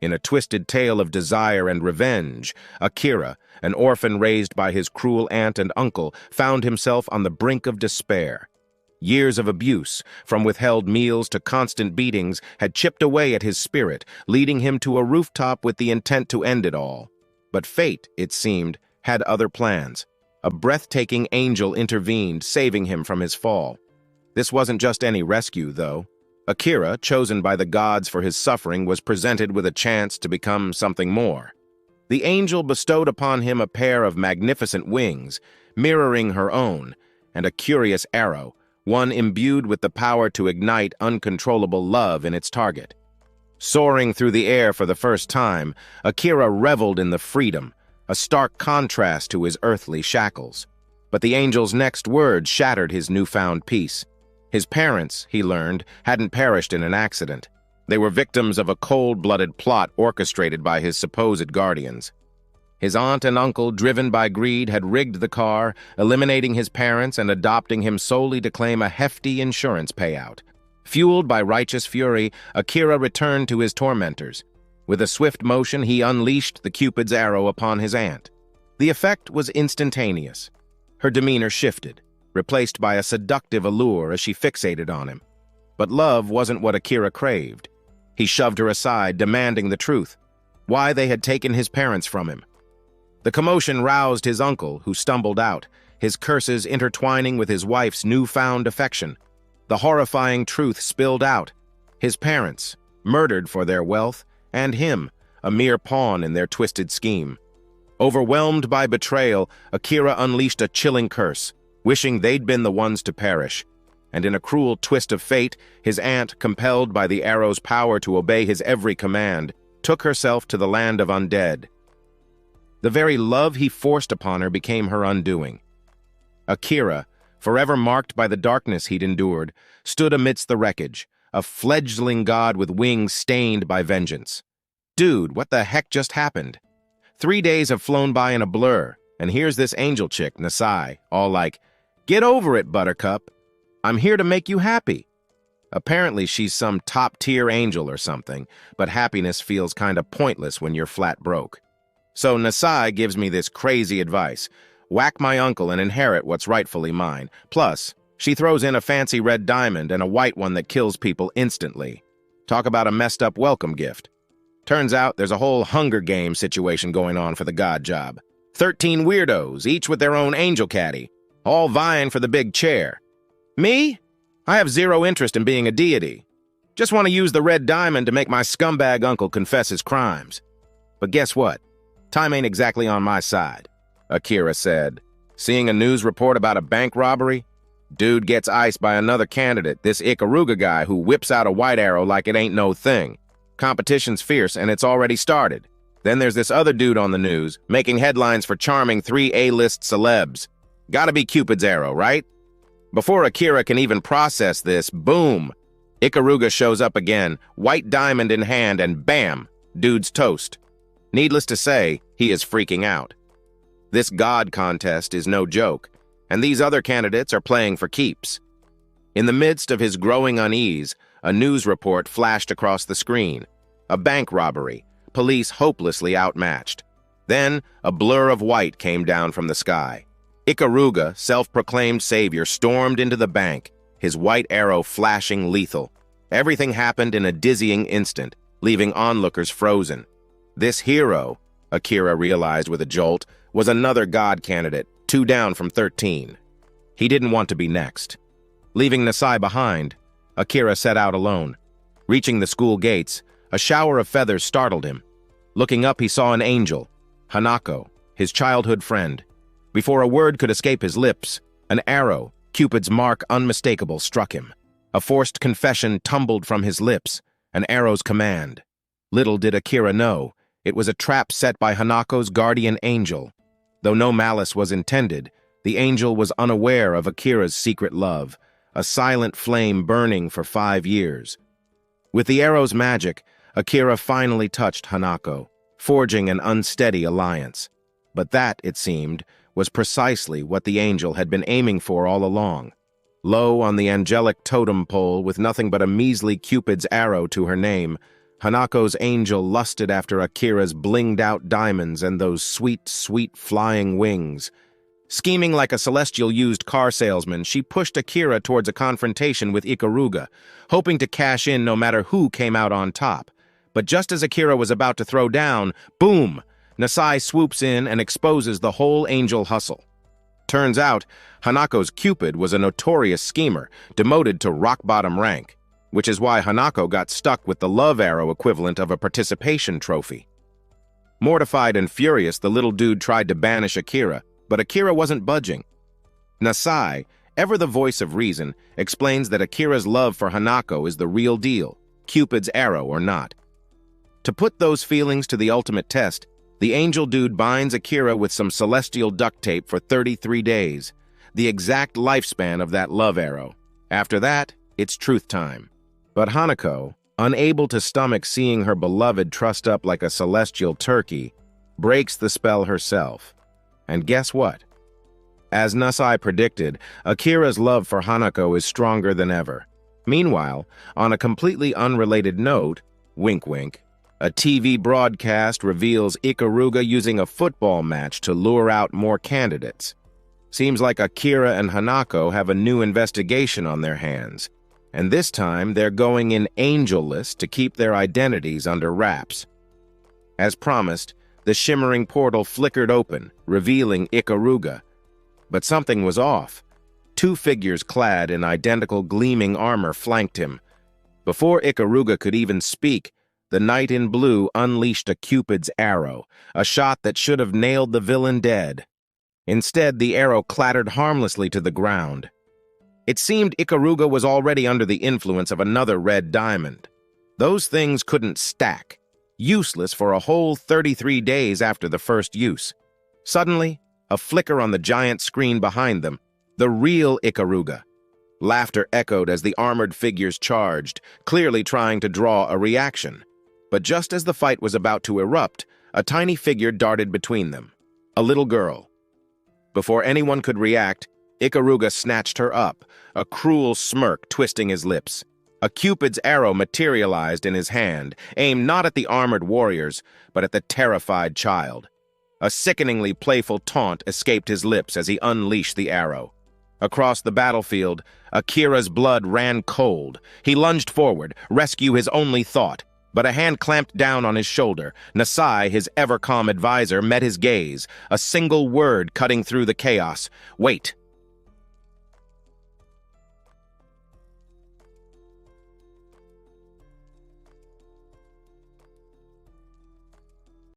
In a twisted tale of desire and revenge, Akira, an orphan raised by his cruel aunt and uncle, found himself on the brink of despair. Years of abuse, from withheld meals to constant beatings, had chipped away at his spirit, leading him to a rooftop with the intent to end it all. But fate, it seemed, had other plans. A breathtaking angel intervened, saving him from his fall. This wasn't just any rescue, though. Akira, chosen by the gods for his suffering, was presented with a chance to become something more. The angel bestowed upon him a pair of magnificent wings, mirroring her own, and a curious arrow, one imbued with the power to ignite uncontrollable love in its target. Soaring through the air for the first time, Akira reveled in the freedom, a stark contrast to his earthly shackles. But the angel's next words shattered his newfound peace. His parents, he learned, hadn't perished in an accident. They were victims of a cold-blooded plot orchestrated by his supposed guardians. His aunt and uncle, driven by greed, had rigged the car, eliminating his parents and adopting him solely to claim a hefty insurance payout. Fueled by righteous fury, Akira returned to his tormentors. With a swift motion, he unleashed the Cupid's arrow upon his aunt. The effect was instantaneous. Her demeanor shifted, replaced by a seductive allure as she fixated on him. But love wasn't what Akira craved. He shoved her aside, demanding the truth, why they had taken his parents from him. The commotion roused his uncle, who stumbled out, his curses intertwining with his wife's newfound affection. The horrifying truth spilled out. His parents, murdered for their wealth, and him, a mere pawn in their twisted scheme. Overwhelmed by betrayal, Akira unleashed a chilling curse, wishing they'd been the ones to perish. And in a cruel twist of fate, his aunt, compelled by the arrow's power to obey his every command, took herself to the land of undead. The very love he forced upon her became her undoing. Akira, forever marked by the darkness he'd endured, stood amidst the wreckage, a fledgling god with wings stained by vengeance. Dude, what the heck just happened? 3 days have flown by in a blur, and here's this angel chick, Nasai, all like, "Get over it, Buttercup. I'm here to make you happy." Apparently she's some top-tier angel or something, but happiness feels kinda pointless when you're flat broke. So Nasai gives me this crazy advice: whack my uncle and inherit what's rightfully mine. Plus, she throws in a fancy red diamond and a white one that kills people instantly. Talk about a messed-up welcome gift. Turns out there's a whole Hunger Games situation going on for the god job. 13 weirdos, each with their own angel caddy, all vying for the big chair. Me? I have zero interest in being a deity. Just want to use the red diamond to make my scumbag uncle confess his crimes. But guess what? Time ain't exactly on my side, Akira said. Seeing a news report about a bank robbery? Dude gets iced by another candidate, this Ikaruga guy who whips out a white arrow like it ain't no thing. Competition's fierce and it's already started. Then there's this other dude on the news, making headlines for charming 3 A-list celebs. Gotta be Cupid's arrow, right? Before Akira can even process this, boom! Ikaruga shows up again, white diamond in hand, and bam! Dude's toast. Needless to say, he is freaking out. This god contest is no joke, and these other candidates are playing for keeps. In the midst of his growing unease, a news report flashed across the screen. A bank robbery, police hopelessly outmatched. Then, a blur of white came down from the sky. Ikaruga, self-proclaimed savior, stormed into the bank, his white arrow flashing lethal. Everything happened in a dizzying instant, leaving onlookers frozen. This hero, Akira realized with a jolt, was another god candidate, 2 down from 13. He didn't want to be next. Leaving Nasai behind, Akira set out alone. Reaching the school gates, a shower of feathers startled him. Looking up, he saw an angel, Hanako, his childhood friend. Before a word could escape his lips, an arrow, Cupid's mark unmistakable, struck him. A forced confession tumbled from his lips, an arrow's command. Little did Akira know, it was a trap set by Hanako's guardian angel. Though no malice was intended, the angel was unaware of Akira's secret love, a silent flame burning for 5 years. With the arrow's magic, Akira finally touched Hanako, forging an unsteady alliance. But that, it seemed, was precisely what the angel had been aiming for all along. Low on the angelic totem pole, with nothing but a measly Cupid's arrow to her name, Hanako's angel lusted after Akira's blinged-out diamonds and those sweet, sweet flying wings. Scheming like a celestial used car salesman, she pushed Akira towards a confrontation with Ikaruga, hoping to cash in no matter who came out on top. But just as Akira was about to throw down, boom! Nasai swoops in and exposes the whole angel hustle. Turns out, Hanako's Cupid was a notorious schemer, demoted to rock-bottom rank, which is why Hanako got stuck with the love arrow equivalent of a participation trophy. Mortified and furious, the little dude tried to banish Akira, but Akira wasn't budging. Nasai, ever the voice of reason, explains that Akira's love for Hanako is the real deal, Cupid's arrow or not. To put those feelings to the ultimate test, the angel dude binds Akira with some celestial duct tape for 33 days, the exact lifespan of that love arrow. After that, it's truth time. But Hanako, unable to stomach seeing her beloved trussed up like a celestial turkey, breaks the spell herself. And guess what? As Nasai predicted, Akira's love for Hanako is stronger than ever. Meanwhile, on a completely unrelated note, wink wink, a TV broadcast reveals Ikaruga using a football match to lure out more candidates. Seems like Akira and Hanako have a new investigation on their hands, and this time they're going in angel-less to keep their identities under wraps. As promised, the shimmering portal flickered open, revealing Ikaruga. But something was off. Two figures clad in identical gleaming armor flanked him. Before Ikaruga could even speak, the knight in blue unleashed a Cupid's arrow, a shot that should have nailed the villain dead. Instead, the arrow clattered harmlessly to the ground. It seemed Ikaruga was already under the influence of another red diamond. Those things couldn't stack, useless for a whole 33 days after the first use. Suddenly, a flicker on the giant screen behind them, the real Ikaruga. Laughter echoed as the armored figures charged, clearly trying to draw a reaction. But just as the fight was about to erupt, a tiny figure darted between them. A little girl. Before anyone could react, Ikaruga snatched her up, a cruel smirk twisting his lips. A Cupid's arrow materialized in his hand, aimed not at the armored warriors, but at the terrified child. A sickeningly playful taunt escaped his lips as he unleashed the arrow. Across the battlefield, Akira's blood ran cold. He lunged forward, rescue his only thought. But a hand clamped down on his shoulder. Nasai, his ever-calm advisor, met his gaze, a single word cutting through the chaos. "Wait."